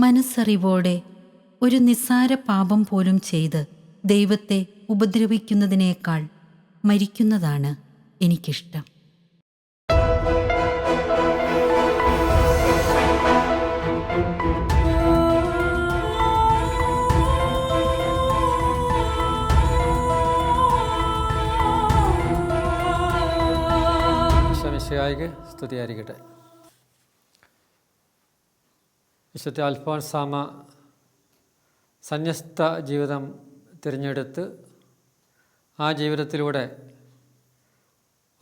മനസ്സറിവോടെ ഒരു നിസ്സാര പാപം പോലും ചെയ്ത് ദൈവത്തെ ഉപദ്രവിക്കുന്നതിനേക്കാൾ മരിക്കുന്നതാണ് എനിക്കിഷ്ടം. ഈശോമിശിഹായ്ക്ക് സ്തുതിയായിരിക്കട്ടെ. വിശുദ്ധ അൽഫോൻസാമ്മ സന്യസ്ത ജീവിതം തിരഞ്ഞെടുത്ത് ആ ജീവിതത്തിലൂടെ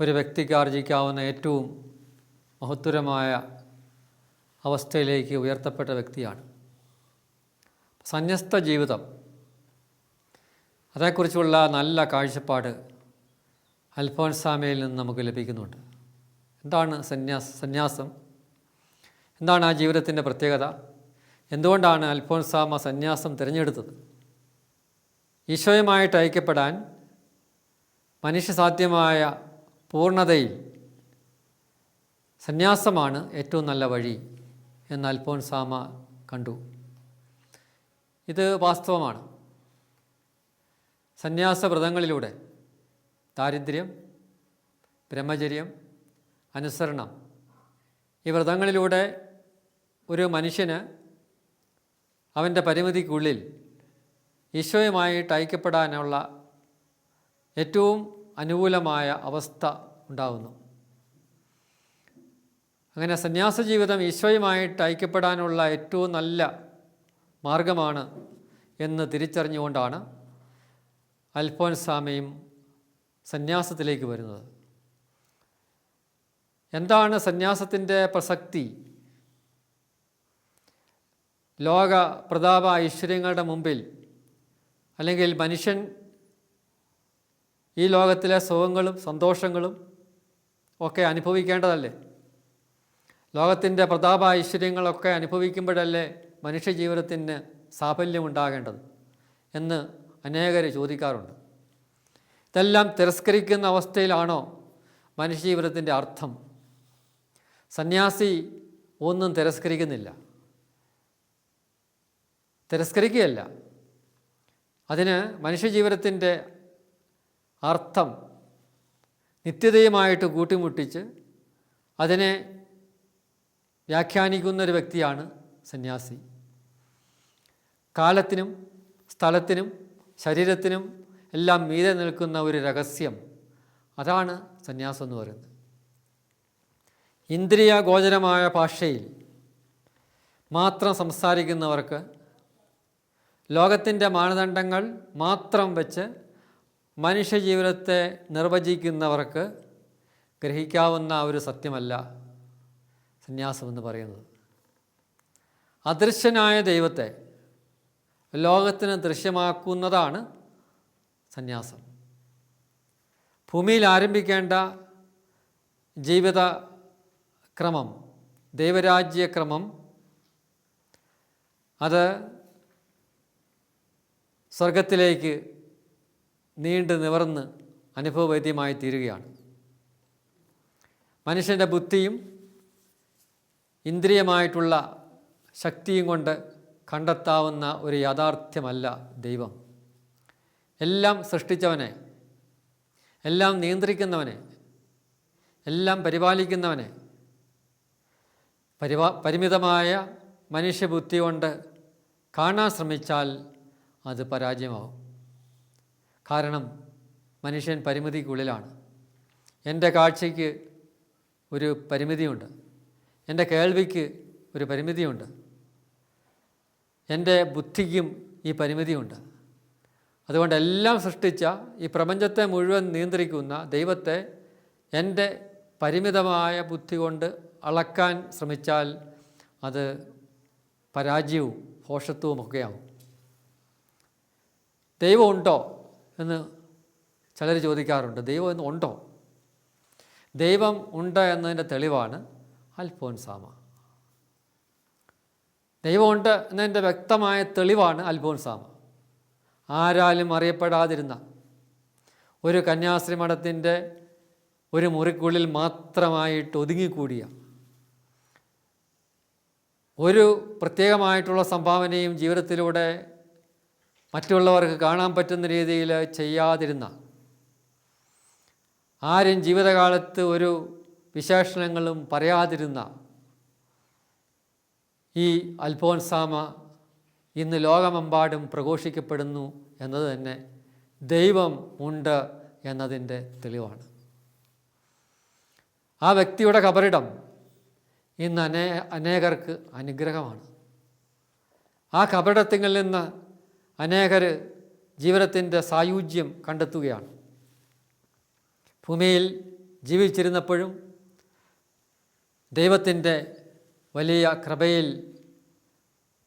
ഒരു വ്യക്തിക്ക് ആർജിക്കാവുന്ന ഏറ്റവും മഹത്തരമായ അവസ്ഥയിലേക്ക് ഉയർത്തപ്പെട്ട വ്യക്തിയാണ്. സന്യസ്ത ജീവിതം, അതേക്കുറിച്ചുള്ള നല്ല കാഴ്ചപ്പാട് അൽഫോൻസാമ്മയിൽ നിന്ന് നമുക്ക് ലഭിക്കുന്നുണ്ട്. എന്താണ് സന്യാസം? എന്താണ് ആ ജീവിതത്തിൻ്റെ പ്രത്യേകത? എന്തുകൊണ്ടാണ് അൽഫോൻസാമ്മ സന്യാസം തിരഞ്ഞെടുത്തത്? ഈശോയുമായിട്ട് ഐക്യപ്പെടാൻ മനുഷ്യസാധ്യമായ പൂർണ്ണതയിൽ സന്യാസമാണ് ഏറ്റവും നല്ല വഴി എന്ന് അൽഫോൻസാമ്മ കണ്ടു. ഇത് വാസ്തവമാണ്. സന്യാസവ്രതങ്ങളിലൂടെ ദാരിദ്ര്യം, ബ്രഹ്മചര്യം, അനുസരണം, ഈ വ്രതങ്ങളിലൂടെ ഒരു മനുഷ്യന് അവൻ്റെ പരിമിതിക്കുള്ളിൽ ഈശോയുമായിട്ട് ഐക്യപ്പെടാനുള്ള ഏറ്റവും അനുകൂലമായ അവസ്ഥ ഉണ്ടാകുന്നു. അങ്ങനെ സന്യാസ ജീവിതം ഈശോയുമായിട്ട് ഐക്യപ്പെടാനുള്ള ഏറ്റവും നല്ല മാർഗമാണ് എന്ന് തിരിച്ചറിഞ്ഞുകൊണ്ടാണ് അൽഫോൻസാമ്മയും സന്യാസത്തിലേക്ക് വരുന്നത്. എന്താണ് സന്യാസത്തിൻ്റെ പ്രസക്തി? ലോക പ്രതാപ ഐശ്വര്യങ്ങളുടെ മുമ്പിൽ, അല്ലെങ്കിൽ മനുഷ്യൻ ഈ ലോകത്തിലെ സുഖങ്ങളും സന്തോഷങ്ങളും ഒക്കെ അനുഭവിക്കേണ്ടതല്ലേ? ലോകത്തിൻ്റെ പ്രതാപ ഐശ്വര്യങ്ങളൊക്കെ അനുഭവിക്കുമ്പോഴല്ലേ മനുഷ്യജീവിതത്തിന് സാഫല്യമുണ്ടാകേണ്ടത് എന്ന് അനേകർ ചോദിക്കാറുണ്ട്. ഇതെല്ലാം തിരസ്കരിക്കുന്ന അവസ്ഥയിലാണോ മനുഷ്യജീവിതത്തിൻ്റെ അർത്ഥം? സന്യാസി ഒന്നും തിരസ്കരിക്കുകയല്ല. അതിന് മനുഷ്യജീവിതത്തിൻ്റെ അർത്ഥം നിത്യതയുമായിട്ട് കൂട്ടിമുട്ടിച്ച് അതിനെ വ്യാഖ്യാനിക്കുന്നൊരു വ്യക്തിയാണ് സന്യാസി. കാലത്തിനും സ്ഥലത്തിനും ശരീരത്തിനും എല്ലാം മീതെ നിൽക്കുന്ന ഒരു രഹസ്യം, അതാണ് സന്യാസം എന്ന് പറയുന്നത്. ഇന്ദ്രിയ ഗോചരമായ ഭാഷയിൽ മാത്രം സംസാരിക്കുന്നവർക്ക്, ലോകത്തിൻ്റെ മാനദണ്ഡങ്ങൾ മാത്രം വെച്ച് മനുഷ്യജീവിതത്തെ നിർവചിക്കുന്നവർക്ക് ഗ്രഹിക്കാവുന്ന ഒരു സത്യമല്ല സന്യാസമെന്ന് പറയുന്നത്. അദൃശ്യനായ ദൈവത്തെ ലോകത്തിന് ദൃശ്യമാക്കുന്നതാണ് സന്യാസം. ഭൂമിയിൽ ആരംഭിക്കേണ്ട ജീവിത ക്രമം, ദൈവരാജ്യക്രമം, അത് സ്വർഗത്തിലേക്ക് നീണ്ടു നിവർന്ന് അനുഭവവേദ്യമായി തീരുകയാണ്. മനുഷ്യൻ്റെ ബുദ്ധിയും ഇന്ദ്രിയമായിട്ടുള്ള ശക്തിയും കൊണ്ട് കണ്ടെത്താവുന്ന ഒരു യാഥാർത്ഥ്യമല്ല ദൈവം. എല്ലാം സൃഷ്ടിച്ചവനെ, എല്ലാം നിയന്ത്രിക്കുന്നവനെ, എല്ലാം പരിപാലിക്കുന്നവനെ പരിമിതമായ മനുഷ്യബുദ്ധി കൊണ്ട് കാണാൻ ശ്രമിച്ചാൽ അത് പരാജയമാവും. കാരണം മനുഷ്യൻ പരിമിതിക്കുള്ളിലാണ്. എൻ്റെ കാഴ്ചയ്ക്ക് ഒരു പരിമിതിയുണ്ട്, എൻ്റെ കേൾവിക്ക് ഒരു പരിമിതിയുണ്ട്, എൻ്റെ ബുദ്ധിക്കും ഈ പരിമിതിയുണ്ട്. അതുകൊണ്ട് എല്ലാം സൃഷ്ടിച്ച ഈ പ്രപഞ്ചത്തെ മുഴുവൻ നിയന്ത്രിക്കുന്ന ദൈവത്തെ എൻ്റെ പരിമിതമായ ബുദ്ധി കൊണ്ട് അളക്കാൻ ശ്രമിച്ചാൽ അത് പരാജയവും ഭോഷത്വവുമൊക്കെയാവും. ദൈവം ഉണ്ടോ എന്ന് ചിലർ ചോദിക്കാറുണ്ട്. ദൈവം എന്ന് ഉണ്ടോ? ദൈവം ഉണ്ട് എന്നതിൻ്റെ തെളിവാണ് അൽഫോൻസാമ്മ. ദൈവമുണ്ട് എന്നതിൻ്റെ വ്യക്തമായ തെളിവാണ് അൽഫോൻസാമ്മ. ആരാലും അറിയപ്പെടാതിരുന്ന ഒരു കന്യാസ്ത്രീ മഠത്തിൻ്റെ ഒരു മുറിക്കുള്ളിൽ മാത്രമായിട്ട് ഒതുങ്ങിക്കൂടിയ ഒരു പ്രത്യേകമായിട്ടുള്ള സംഭാവനയും ജീവിതത്തിലൂടെ മറ്റുള്ളവർക്ക് കാണാൻ പറ്റുന്ന രീതിയിൽ ചെയ്യാതിരുന്ന, ആരും ജീവിതകാലത്ത് ഒരു വിശേഷണങ്ങളും പറയാതിരുന്ന ഈ അൽഫോൻസാമ ഇന്ന് ലോകമെമ്പാടും പ്രഘോഷിക്കപ്പെടുന്നു എന്നത് തന്നെ ദൈവം ഉണ്ട് എന്നതിൻ്റെ തെളിവാണ്. ആ വ്യക്തിയുടെ കബറിടം ഇന്ന് അനേകർക്ക് അനുഗ്രഹമാണ്. ആ കബറിടത്തിൽ നിന്ന് അനേകർ ജീവിതത്തിൻ്റെ സായുജ്യം കണ്ടെത്തുകയാണ്. ഭൂമിയിൽ ജീവിച്ചിരുന്നപ്പോഴും ദൈവത്തിൻ്റെ വലിയ കൃപയിൽ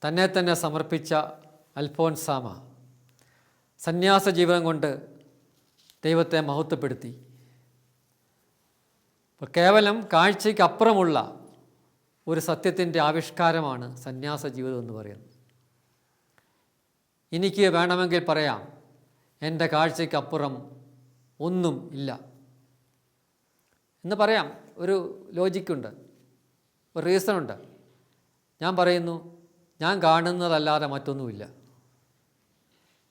തന്നെ തന്നെ സമർപ്പിച്ച അൽഫോൻസാമ സന്യാസ ജീവിതം കൊണ്ട് ദൈവത്തെ മഹത്വപ്പെടുത്തി. കേവലം കാഴ്ചയ്ക്കപ്പുറമുള്ള ഒരു സത്യത്തിൻ്റെ ആവിഷ്കാരമാണ് സന്യാസ ജീവിതം എന്ന് പറയുന്നത്. എനിക്ക് വേണമെങ്കിൽ പറയാം, എൻ്റെ കാഴ്ചയ്ക്കപ്പുറം ഒന്നും ഇല്ല എന്ന് പറയാം. ഒരു ലോജിക്കുണ്ട്, ഒരു റീസണുണ്ട്. ഞാൻ പറയുന്നു, ഞാൻ കാണുന്നതല്ലാതെ മറ്റൊന്നുമില്ല.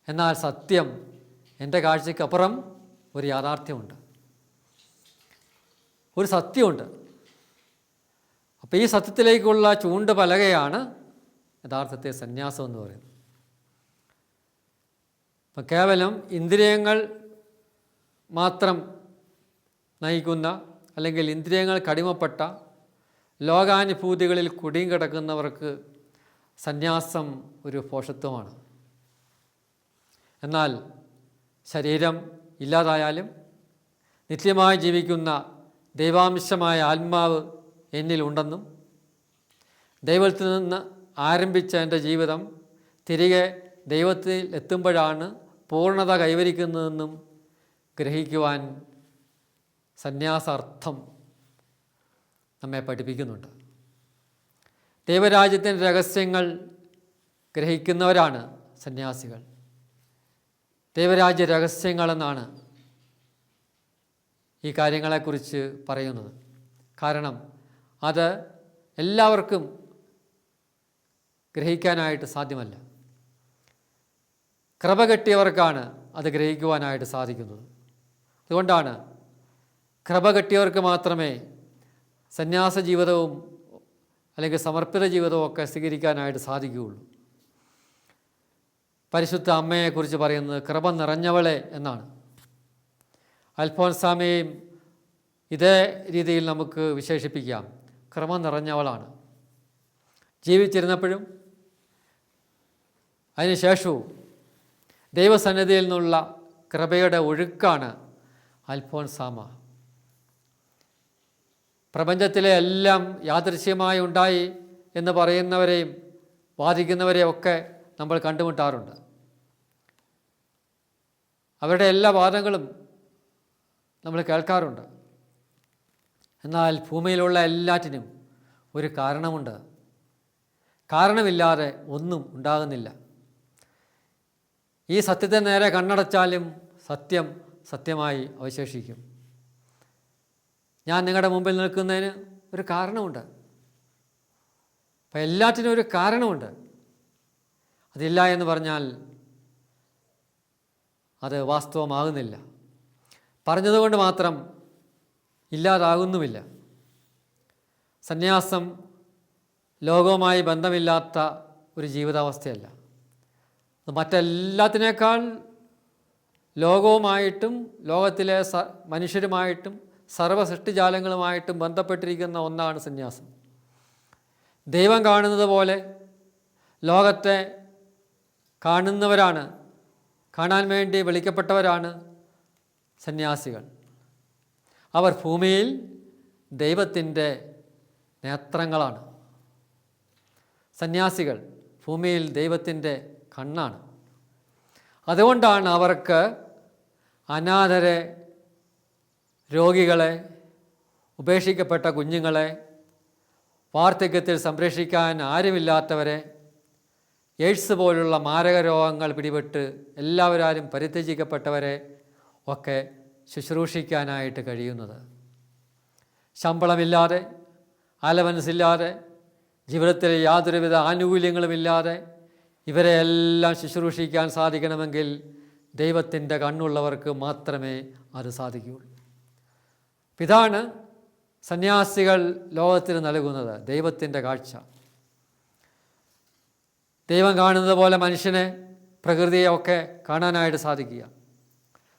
എന്നാൽ സത്യം, എൻ്റെ കാഴ്ചയ്ക്കപ്പുറം ഒരു യാഥാർത്ഥ്യമുണ്ട്, ഒരു സത്യമുണ്ട്. അപ്പോൾ ഈ സത്യത്തിലേക്കുള്ള ചൂണ്ടുപലകയാണ് യഥാർത്ഥത്തെ സന്യാസം എന്ന് പറയുന്നത്. അപ്പം കേവലം ഇന്ദ്രിയങ്ങൾ മാത്രം നയിക്കുന്ന, അല്ലെങ്കിൽ ഇന്ദ്രിയങ്ങൾക്ക് അടിമപ്പെട്ട ലോകാനുഭൂതികളിൽ കുടുങ്ങി കിടക്കുന്നവർക്ക് സന്യാസം ഒരു ഭോഷത്വമാണ്. എന്നാൽ ശരീരം ഇല്ലാതായാലും നിത്യമായി ജീവിക്കുന്ന ദൈവാംശമായ ആത്മാവ് എന്നിലുണ്ടെന്നും, ദൈവത്തിൽ നിന്ന് ആരംഭിച്ച എൻ്റെ ജീവിതം തിരികെ ദൈവത്തിൽ എത്തുമ്പോഴാണ് പൂർണ്ണത കൈവരിക്കുന്നതെന്നും ഗ്രഹിക്കുവാൻ സന്യാസാർത്ഥം നമ്മെ പഠിപ്പിക്കുന്നുണ്ട്. ദൈവരാജ്യത്തിൻ്റെ രഹസ്യങ്ങൾ ഗ്രഹിക്കുന്നവരാണ് സന്യാസികൾ. ദൈവരാജ്യ രഹസ്യങ്ങളെന്നാണ് ഈ കാര്യങ്ങളെക്കുറിച്ച് പറയുന്നത്. കാരണം അത് എല്ലാവർക്കും ഗ്രഹിക്കാനായിട്ട് സാധ്യമല്ല. കൃപ കിട്ടിയവർക്കാണ് അത് ഗ്രഹിക്കുവാനായിട്ട് സാധിക്കുന്നത്. അതുകൊണ്ടാണ് കൃപ കിട്ടിയവർക്ക് മാത്രമേ സന്യാസ ജീവിതവും അല്ലെങ്കിൽ സമർപ്പിത ജീവിതവും ഒക്കെ സ്വീകരിക്കാനായിട്ട് സാധിക്കുകയുള്ളൂ. പരിശുദ്ധ അമ്മയെക്കുറിച്ച് പറയുന്നത് കൃപ നിറഞ്ഞവളെ എന്നാണ്. അൽഫോൻസാമയെയും ഇതേ രീതിയിൽ നമുക്ക് വിശേഷിപ്പിക്കാം. കൃപ നിറഞ്ഞവളാണ്. ജീവിച്ചിരുന്നപ്പോഴും അതിനുശേഷവും ദൈവസന്നിധിയിൽ നിന്നുള്ള കൃപയുടെ ഒഴുക്കാണ് അൽഫോൻസാമ. പ്രപഞ്ചത്തിലെ എല്ലാം യാദൃശ്യമായി ഉണ്ടായി എന്ന് പറയുന്നവരെയും വാദിക്കുന്നവരെയും ഒക്കെ നമ്മൾ കണ്ടുമുട്ടാറുണ്ട്. അവരുടെ എല്ലാ വാദങ്ങളും നമ്മൾ കേൾക്കാറുണ്ട്. എന്നാൽ ഭൂമിയിലുള്ള എല്ലാറ്റിനും ഒരു കാരണമുണ്ട്. കാരണമില്ലാതെ ഒന്നും ഉണ്ടാകുന്നില്ല. ഈ സത്യത്തെ നേരെ കണ്ണടച്ചാലും സത്യം സത്യമായി അവശേഷിക്കും. ഞാൻ നിങ്ങളുടെ മുമ്പിൽ നിൽക്കുന്നതിന് ഒരു കാരണമുണ്ട്. അപ്പം എല്ലാറ്റിനും ഒരു കാരണമുണ്ട്. അതില്ല എന്ന് പറഞ്ഞാൽ അത് വാസ്തവമാകുന്നില്ല. പറഞ്ഞതുകൊണ്ട് മാത്രം ഇല്ലാതാകുന്നുമില്ല. സന്യാസം ലോകവുമായി ബന്ധമില്ലാത്ത ഒരു ജീവിതാവസ്ഥയല്ല. അത് മറ്റെല്ലാത്തിനേക്കാൾ ലോകവുമായിട്ടും ലോകത്തിലെ മനുഷ്യരുമായിട്ടും സർവ്വസൃഷ്ടിജാലങ്ങളുമായിട്ടും ബന്ധപ്പെട്ടിരിക്കുന്ന ഒന്നാണ് സന്യാസം. ദൈവം കാണുന്നത് പോലെ ലോകത്തെ കാണുന്നവരാണ്, കാണാൻ വേണ്ടി വിളിക്കപ്പെട്ടവരാണ് സന്യാസികൾ. അവർ ഭൂമിയിൽ ദൈവത്തിൻ്റെ നേത്രങ്ങളാണ്. സന്യാസികൾ ഭൂമിയിൽ ദൈവത്തിൻ്റെ കണ്ണാണ്. അതുകൊണ്ടാണ് അവർക്ക് അനാഥരെ, രോഗികളെ, ഉപേക്ഷിക്കപ്പെട്ട കുഞ്ഞുങ്ങളെ, വാർദ്ധക്യത്തിൽ സംരക്ഷിക്കാൻ ആരുമില്ലാത്തവരെ, എയ്ഡ്സ് പോലുള്ള മാരക രോഗങ്ങൾ പിടിപെട്ട് എല്ലാവരും പരിത്യജിക്കപ്പെട്ടവരെ ഒക്കെ ശുശ്രൂഷിക്കാനായിട്ട് കഴിയുന്നത്. ശമ്പളമില്ലാതെ, അലവൻസില്ലാതെ ജീവിതത്തിൽ യാതൊരുവിധ ആനുകൂല്യങ്ങളുമില്ലാതെ ഇവരെയെല്ലാം ശുശ്രൂഷിക്കാൻ സാധിക്കണമെങ്കിൽ ദൈവത്തിൻ്റെ കണ്ണുള്ളവർക്ക് മാത്രമേ അത് സാധിക്കുകയുള്ളൂ. ഇതാണ് സന്യാസികൾ ലോകത്തിന് നൽകുന്നത്, ദൈവത്തിൻ്റെ കാഴ്ച. ദൈവം കാണുന്നത് പോലെ മനുഷ്യനെ, പ്രകൃതിയെയൊക്കെ കാണാനായിട്ട് സാധിക്കുക.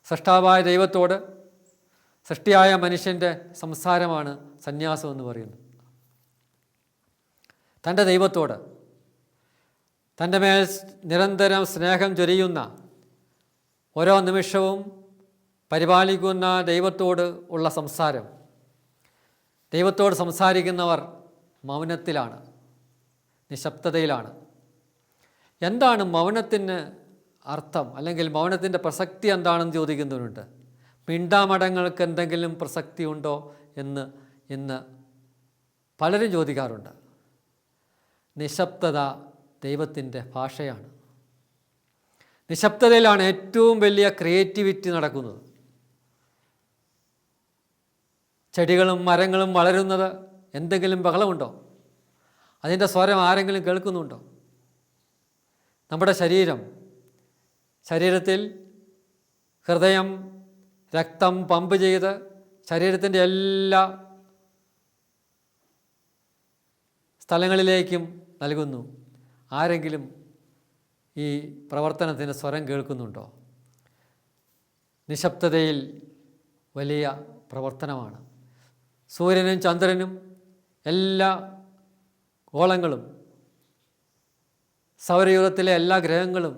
സൃഷ്ടാവായ ദൈവത്തോട് സൃഷ്ടിയായ മനുഷ്യൻ്റെ സംസാരമാണ് സന്യാസം എന്ന് പറയുന്നത്. തൻ്റെ ദൈവത്തോട്, തൻ്റെ മേൽ നിരന്തരം സ്നേഹം ചൊരിയുന്ന, ഓരോ നിമിഷവും പരിപാലിക്കുന്ന ദൈവത്തോട് ഉള്ള സംസാരം. ദൈവത്തോട് സംസാരിക്കുന്നവർ മൗനത്തിലാണ്, നിശബ്ദതയിലാണ്. എന്താണ് മൗനത്തിന് അർത്ഥം, അല്ലെങ്കിൽ മൗനത്തിൻ്റെ പ്രസക്തി എന്താണെന്ന് ചോദിക്കുന്നവരുണ്ട്. മിണ്ടാമടങ്ങൾക്ക് എന്തെങ്കിലും പ്രസക്തി ഉണ്ടോ എന്ന് ഇന്ന് പലരും ചോദിക്കാറുണ്ട്. നിശബ്ദത ദൈവത്തിൻ്റെ ഭാഷയാണ്. നിശബ്ദതയിലാണ് ഏറ്റവും വലിയ ക്രിയേറ്റിവിറ്റി നടക്കുന്നത്. ചെടികളും മരങ്ങളും വളരുന്നത് എന്തെങ്കിലും ബഹളമുണ്ടോ? അതിൻ്റെ സ്വരം ആരെങ്കിലും കേൾക്കുന്നുണ്ടോ? നമ്മുടെ ശരീരത്തിൽ ഹൃദയം രക്തം പമ്പ് ചെയ്ത് ശരീരത്തിൻ്റെ എല്ലാ സ്ഥലങ്ങളിലേക്കും നൽകുന്നു. ആരെങ്കിലും ഈ പ്രവർത്തനത്തിന് സ്വരം കേൾക്കുന്നുണ്ടോ? നിശബ്ദതയിൽ വലിയ പ്രവർത്തനമാണ്. സൂര്യനും ചന്ദ്രനും എല്ലാ ഗോളങ്ങളും സൗരയൂഥത്തിലെ എല്ലാ ഗ്രഹങ്ങളും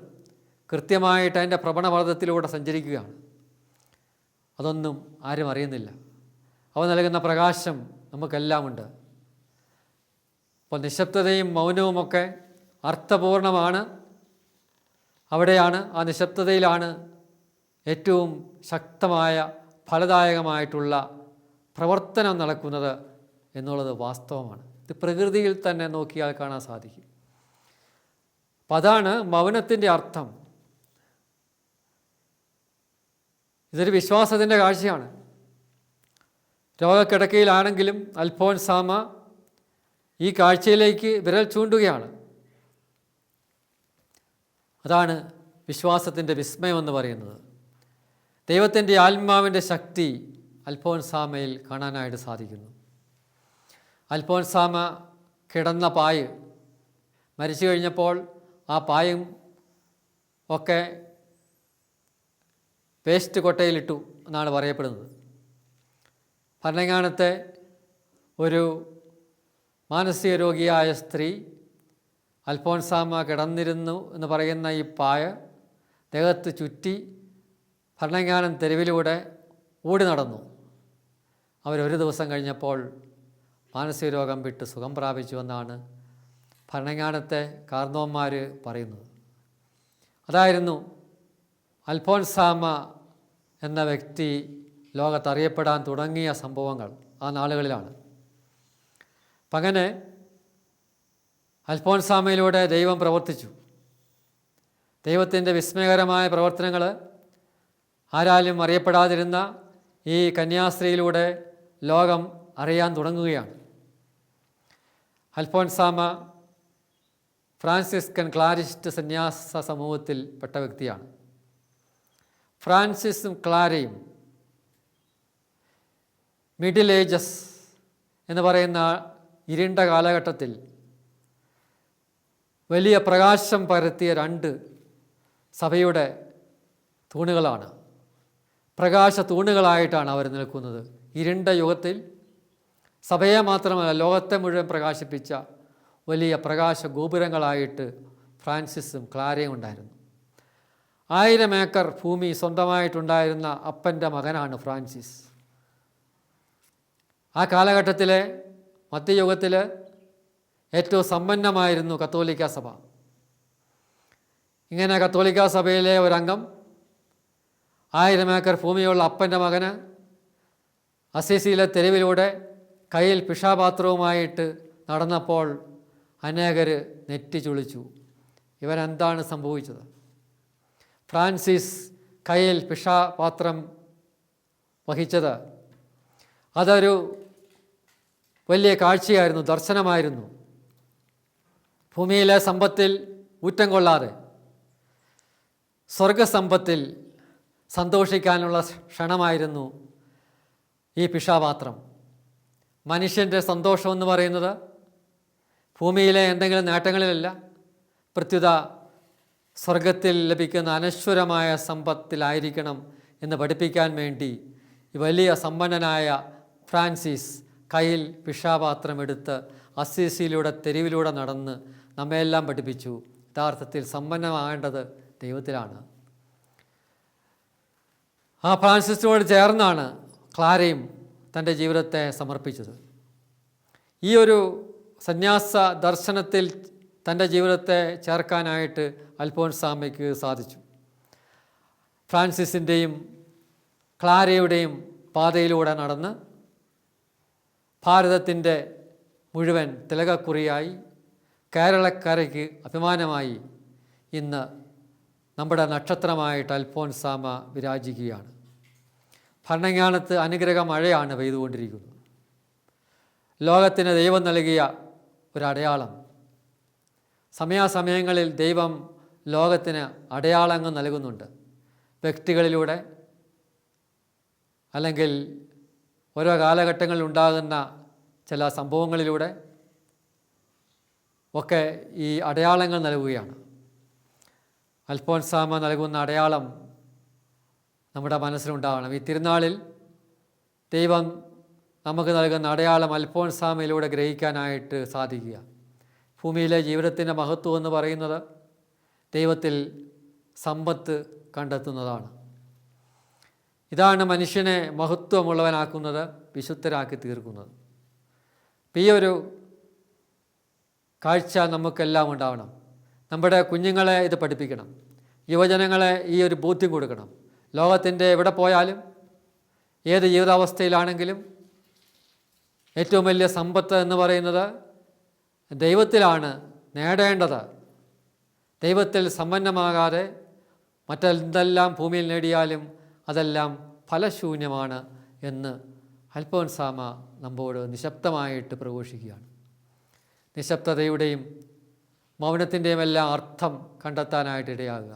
കൃത്യമായിട്ട് അതിൻ്റെ ഭ്രമണപഥത്തിലൂടെ സഞ്ചരിക്കുകയാണ്. അതൊന്നും ആരും അറിയുന്നില്ല. അവ നൽകുന്ന പ്രകാശം നമുക്കെല്ലാമുണ്ട്. അപ്പോൾ നിശബ്ദതയും മൗനവുമൊക്കെ അർത്ഥപൂർണമാണ്. അവിടെയാണ്, ആ നിശബ്ദതയിലാണ് ഏറ്റവും ശക്തമായ ഫലദായകമായിട്ടുള്ള പ്രവർത്തനം നടക്കുന്നത് എന്നുള്ളത് വാസ്തവമാണ്. ഇത് പ്രകൃതിയിൽ തന്നെ നോക്കിയാൽ കാണാൻ സാധിക്കും. അപ്പം അതാണ് മൗനത്തിൻ്റെ അർത്ഥം. ഇതൊരു വിശ്വാസത്തിൻ്റെ കാഴ്ചയാണ്. രോഗക്കിടക്കയിലാണെങ്കിലും അൽഫോൻസാമ ഈ കാഴ്ചയിലേക്ക് വിരൽ ചൂണ്ടുകയാണ്. അതാണ് വിശ്വാസത്തിൻ്റെ വിസ്മയമെന്ന് പറയുന്നത്. ദൈവത്തിൻ്റെ ആത്മാവിൻ്റെ ശക്തി അൽഫോൻസാമയിൽ കാണാനായിട്ട് സാധിക്കുന്നു. അൽഫോൻസാമ കിടന്ന പായ്, മരിച്ചു കഴിഞ്ഞപ്പോൾ ആ പായും ഒക്കെ വേസ്റ്റ് കൊട്ടയിലിട്ടു എന്നാണ് പറയപ്പെടുന്നത്. ഭരണങ്ങാനത്തെ ഒരു മാനസിക രോഗിയായ സ്ത്രീ അൽഫോൻസാമ കിടന്നിരുന്നു എന്ന് പറയുന്ന ഈ പായ ദേഹത്ത് ചുറ്റി ഭരണങ്ങാനം തെരുവിലൂടെ ഓടി നടന്നു. അവരൊരു ദിവസം കഴിഞ്ഞപ്പോൾ മാനസിക രോഗം വിട്ട് സുഖം പ്രാപിച്ചുവെന്നാണ് ഭരണങ്ങാനത്തെ കാർന്നോന്മാർ പറയുന്നത്. അതായിരുന്നു അൽഫോൻസാമ എന്ന വ്യക്തി ലോകത്തറിയപ്പെടാൻ തുടങ്ങിയ സംഭവങ്ങൾ ആ നാളുകളിലാണ്. അപ്പം അങ്ങനെ അൽഫോൻസാമയിലൂടെ ദൈവം പ്രവർത്തിച്ചു. ദൈവത്തിൻ്റെ വിസ്മയകരമായ പ്രവർത്തനങ്ങൾ ആരാലും അറിയപ്പെടാതിരുന്ന ഈ കന്യാസ്ത്രീയിലൂടെ ലോകം അറിയാൻ തുടങ്ങുകയാണ്. അൽഫോൻസാമ ഫ്രാൻസിസ്കൻ ക്ലാരിസ്റ്റ് സന്യാസ സമൂഹത്തിൽ പെട്ട വ്യക്തിയാണ്. ഫ്രാൻസിസും ക്ലാരയും മിഡിൽ ഏജസ് എന്ന് പറയുന്ന ഇരുണ്ട കാലഘട്ടത്തിൽ വലിയ പ്രകാശം പരത്തിയ രണ്ട് സഭയുടെ തൂണുകളാണ്. പ്രകാശ തൂണുകളായിട്ടാണ് അവർ നിൽക്കുന്നത്. ഇരുണ്ട യുഗത്തിൽ സഭയെ മാത്രമല്ല, ലോകത്തെ മുഴുവൻ പ്രകാശിപ്പിച്ച വലിയ പ്രകാശ ഗോപുരങ്ങളായിട്ട് ഫ്രാൻസിസും ക്ലാരയും ഉണ്ടായിരുന്നു. 1000 ഏക്കർ ഭൂമി സ്വന്തമായിട്ടുണ്ടായിരുന്ന അപ്പൻ്റെ മകനാണ് ഫ്രാൻസിസ്. ആ കാലഘട്ടത്തിലെ മധ്യയുഗത്തിൽ ഏറ്റവും സമ്പന്നമായിരുന്നു കത്തോലിക്ക സഭ. ഇങ്ങനെ കത്തോലിക്ക സഭയിലെ ഒരംഗം 1000 ഏക്കർ ഭൂമിയുള്ള അപ്പൻ്റെ മകന് അസീസിയിലെ തെരുവിലൂടെ കയ്യിൽ പിഷാപാത്രവുമായിട്ട് നടന്നപ്പോൾ അനേകർ നെറ്റി ചുളിച്ചു. ഇവനെന്താണ് സംഭവിച്ചത്? ഫ്രാൻസിസ് കയ്യിൽ പിഷാപാത്രം വഹിച്ചത് അതൊരു വലിയ കാഴ്ചയായിരുന്നു, ദർശനമായിരുന്നു. ഭൂമിയിലെ സമ്പത്തിൽ ഊറ്റം കൊള്ളാതെ സ്വർഗസമ്പത്തിൽ സന്തോഷിക്കാനുള്ള ക്ഷണമായിരുന്നു ഈ ഭിക്ഷാപാത്രം. മനുഷ്യൻ്റെ സന്തോഷമെന്ന് പറയുന്നത് ഭൂമിയിലെ എന്തെങ്കിലും നേട്ടങ്ങളിലല്ല, പ്രത്യുത സ്വർഗത്തിൽ ലഭിക്കുന്ന അനശ്വരമായ സമ്പത്തിലായിരിക്കണം എന്ന് പഠിപ്പിക്കാൻ വേണ്ടി ഈ വലിയ സമ്പന്നനായ ഫ്രാൻസിസ് കയ്യിൽ ഭിക്ഷാപാത്രം എടുത്ത് അസ്സിസിയിലൂടെ തെരുവിലൂടെ നടന്ന് നമ്മയെല്ലാം പഠിപ്പിച്ചു. യഥാർത്ഥത്തിൽ സമ്പന്നമാകേണ്ടത് ദൈവത്തിലാണ്. ആ ഫ്രാൻസിസിനോട് ചേർന്നാണ് ക്ലാരയും തൻ്റെ ജീവിതത്തെ സമർപ്പിച്ചത്. ഈ ഒരു സന്യാസ ദർശനത്തിൽ തൻ്റെ ജീവിതത്തെ ചേർക്കാനായിട്ട് അൽഫോൻസാമയ്ക്ക് സാധിച്ചു. ഫ്രാൻസിസിൻ്റെയും ക്ലാരയുടെയും പാതയിലൂടെ നടന്ന് ഭാരതത്തിൻ്റെ മുഴുവൻ തിലകക്കുറിയായി കേരളക്കരയ്ക്ക് അഭിമാനമായി ഇന്ന് നമ്മുടെ നക്ഷത്രമായിട്ട് അൽഫോൻസാമ വിരാജിക്കുകയാണ്. ഭരണങ്ങാനത്ത് അനുഗ്രഹ മഴയാണ് പെയ്തുകൊണ്ടിരിക്കുന്നത്. ലോകത്തിന് ദൈവം നൽകിയ ഒരടയാളം. സമയാസമയങ്ങളിൽ ദൈവം ലോകത്തിന് അടയാളങ്ങൾ നൽകുന്നുണ്ട്. വ്യക്തികളിലൂടെ അല്ലെങ്കിൽ ഓരോ കാലഘട്ടങ്ങളിൽ ഉണ്ടാകുന്ന ചില സംഭവങ്ങളിലൂടെ ഒക്കെ ഈ അടയാളങ്ങൾ നൽകുകയാണ്. അൽഫോൻസാമ നൽകുന്ന അടയാളം നമ്മുടെ മനസ്സിലുണ്ടാവണം. ഈ തിരുനാളിൽ ദൈവം നമുക്ക് നൽകുന്ന അടയാളം അൽഫോൻസാമയിലൂടെ ഗ്രഹിക്കാനായിട്ട് സാധിക്കുക. ഭൂമിയിലെ ജീവിതത്തിൻ്റെ മഹത്വം എന്ന് പറയുന്നത് ദൈവത്തിൽ സമ്പത്ത് കണ്ടെത്തുന്നതാണ്. ഇതാണ് മനുഷ്യനെ മഹത്വമുള്ളവനാക്കുന്നത്, വിശുദ്ധരാക്കി തീർക്കുന്നത്. ഈ ഒരു കാഴ്ച നമുക്കെല്ലാം ഉണ്ടാവണം. നമ്മുടെ കുഞ്ഞുങ്ങളെ ഇത് പഠിപ്പിക്കണം. യുവജനങ്ങളെ ഈ ഒരു ബോധ്യം കൊടുക്കണം. ലോകത്തിൻ്റെ എവിടെ പോയാലും ഏത് ജീവിതാവസ്ഥയിലാണെങ്കിലും ഏറ്റവും വലിയ സമ്പത്ത് എന്ന് പറയുന്നത് ദൈവത്തിലാണ് നേടേണ്ടത്. ദൈവത്തിൽ സമ്പന്നമാകാതെ മറ്റെന്തെല്ലാം ഭൂമിയിൽ നേടിയാലും അതെല്ലാം ഫലശൂന്യമാണ് എന്ന് അൽഫോൻസാമ നമ്മോട് നിശബ്ദമായിട്ട് പ്രഘോഷിക്കുകയാണ്. നിശബ്ദതയുടെയും മൗനത്തിൻ്റെയും എല്ലാം അർത്ഥം കണ്ടെത്താനായിട്ട് ഇടയാകുക.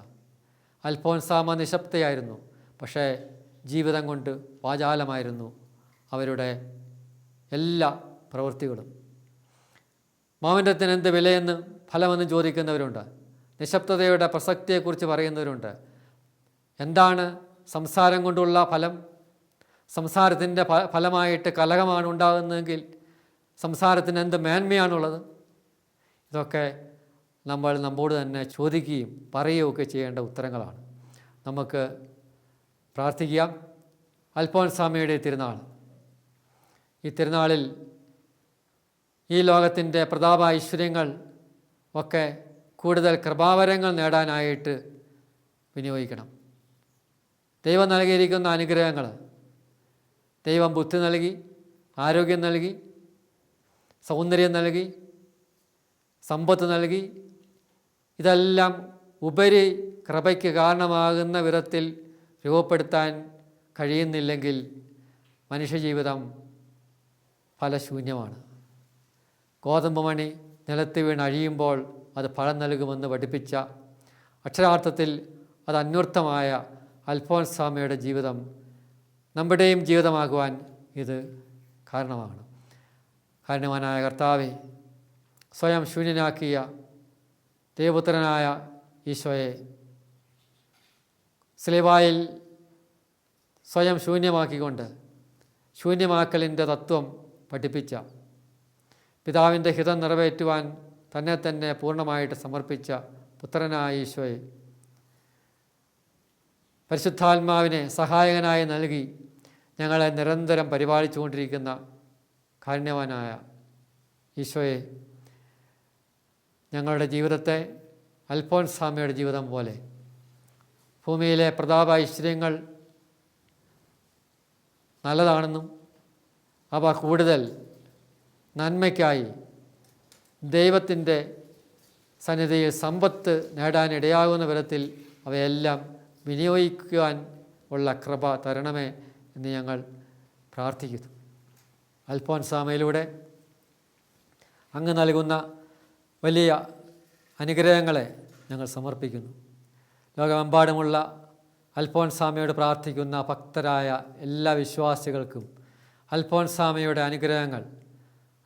അൽഫോൻസാമ നിശബ്ദയായിരുന്നു, പക്ഷേ ജീവിതം കൊണ്ട് വാചാലമായിരുന്നു അവരുടെ എല്ലാ പ്രവൃത്തികളും. മൗനത്തിന് എന്ത് വിലയെന്ന് ഫലമെന്ന് ചോദിക്കുന്നവരുണ്ട്. നിശബ്ദതയുടെ പ്രസക്തിയെക്കുറിച്ച് പറയുന്നവരുണ്ട്. എന്താണ് സംസാരം കൊണ്ടുള്ള ഫലം? സംസാരത്തിൻ്റെ ഫലമായിട്ട് കലഹമാണ് ഉണ്ടാകുന്നതെങ്കിൽ സംസാരത്തിന് എന്ത് മേന്മയാണുള്ളത്? ഇതൊക്കെ നമ്മൾ നമ്മോട് തന്നെ ചോദിക്കുകയും പറയുകയൊക്കെ ചെയ്യേണ്ട ഉത്തരങ്ങളാണ്. നമുക്ക് പ്രാർത്ഥിക്കാം. അൽഫോൻസാമയുടെ തിരുനാൾ, ഈ തിരുനാളിൽ ഈ ലോകത്തിൻ്റെ പ്രതാപ ഐശ്വര്യങ്ങൾ ഒക്കെ കൂടുതൽ കൃപാവരങ്ങൾ നേടാനായിട്ട് വിനിയോഗിക്കണം. ദൈവം നൽകിയിരിക്കുന്ന അനുഗ്രഹങ്ങൾ, ദൈവം ബുദ്ധി നൽകി, ആരോഗ്യം നൽകി, സൗന്ദര്യം നൽകി, സമ്പത്ത് നൽകി, ഇതെല്ലാം ഉപരി കൃപയ്ക്ക് കാരണമാകുന്ന വിധത്തിൽ രൂപപ്പെടുത്താൻ കഴിയുന്നില്ലെങ്കിൽ മനുഷ്യജീവിതം ഫലശൂന്യമാണ്. ഗോതമ്പ് മണി നിലത്ത് വീണ് അഴിയുമ്പോൾ അത് ഫലം നൽകുമെന്ന് പഠിപ്പിച്ച, അക്ഷരാർത്ഥത്തിൽ അത് അന്വർത്ഥമായ അൽഫോൻസാമയുടെ ജീവിതം നമ്മുടെയും ജീവിതമാകുവാൻ ഇത് കാരണമാണ്. കാരണവാനായ കർത്താവേ, സ്വയം ശൂന്യനാക്കിയ ദൈവപുത്രനായ ഈശോയെ സ്ലീവായിൽ സ്വയം ശൂന്യമാക്കിക്കൊണ്ട് ശൂന്യമാക്കലിൻ്റെ തത്വം പഠിപ്പിച്ച, പിതാവിൻ്റെ ഹിതം നിറവേറ്റുവാൻ തന്നെ പൂർണ്ണമായിട്ട് സമർപ്പിച്ച പുത്രനായ ഈശോയെ പരിശുദ്ധാത്മാവിനെ സഹായകനായി നൽകി ഞങ്ങളെ നിരന്തരം പരിപാലിച്ചുകൊണ്ടിരിക്കുന്ന കാരുണ്യവാനായ ഈശോയെ, ഞങ്ങളുടെ ജീവിതത്തെ അൽഫോൻസാമയുടെ ജീവിതം പോലെ ഭൂമിയിലെ പ്രതാപ ഐശ്വര്യങ്ങൾ നല്ലതാണെന്നും അവ കൂടുതൽ നന്മയ്ക്കായി ദൈവത്തിൻ്റെ സന്നിധിയിൽ സമ്പത്ത് നേടാനിടയാകുന്ന വിധത്തിൽ അവയെല്ലാം വിനിയോഗിക്കുവാൻ ഉള്ള കൃപ തരണമേ എന്ന് ഞങ്ങൾ പ്രാർത്ഥിക്കുന്നു. അൽഫോൻസാമയിലൂടെ അങ്ങ് നൽകുന്ന വലിയ അനുഗ്രഹങ്ങളെ ഞങ്ങൾ സമർപ്പിക്കുന്നു. ലോകമെമ്പാടുമുള്ള അൽഫോൻസാമയോട് പ്രാർത്ഥിക്കുന്ന ഭക്തരായ എല്ലാ വിശ്വാസികൾക്കും അൽഫോൻസാമയുടെ അനുഗ്രഹങ്ങൾ,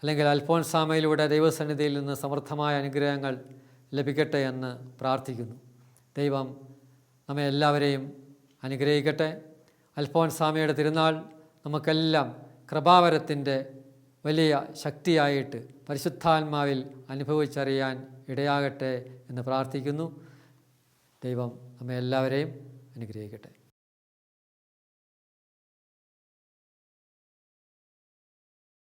അല്ലെങ്കിൽ അൽഫോൻസാമയിലൂടെ ദൈവസന്നിധിയിൽ നിന്ന് സമൃദ്ധമായ അനുഗ്രഹങ്ങൾ ലഭിക്കട്ടെ എന്ന് പ്രാർത്ഥിക്കുന്നു. ദൈവം നമ്മെ എല്ലാവരെയും അനുഗ്രഹിക്കട്ടെ. അൽഫോൻസാമയുടെ തിരുനാൾ നമുക്കെല്ലാം കൃപാവരത്തിൻ്റെ വലിയ ശക്തിയായിട്ട് പരിശുദ്ധാത്മാവിൽ അനുഭവിച്ചറിയാൻ ഇടയാകട്ടെ എന്ന് പ്രാർത്ഥിക്കുന്നു. ദൈവം നമ്മെ എല്ലാവരെയും അനുഗ്രഹിക്കട്ടെ.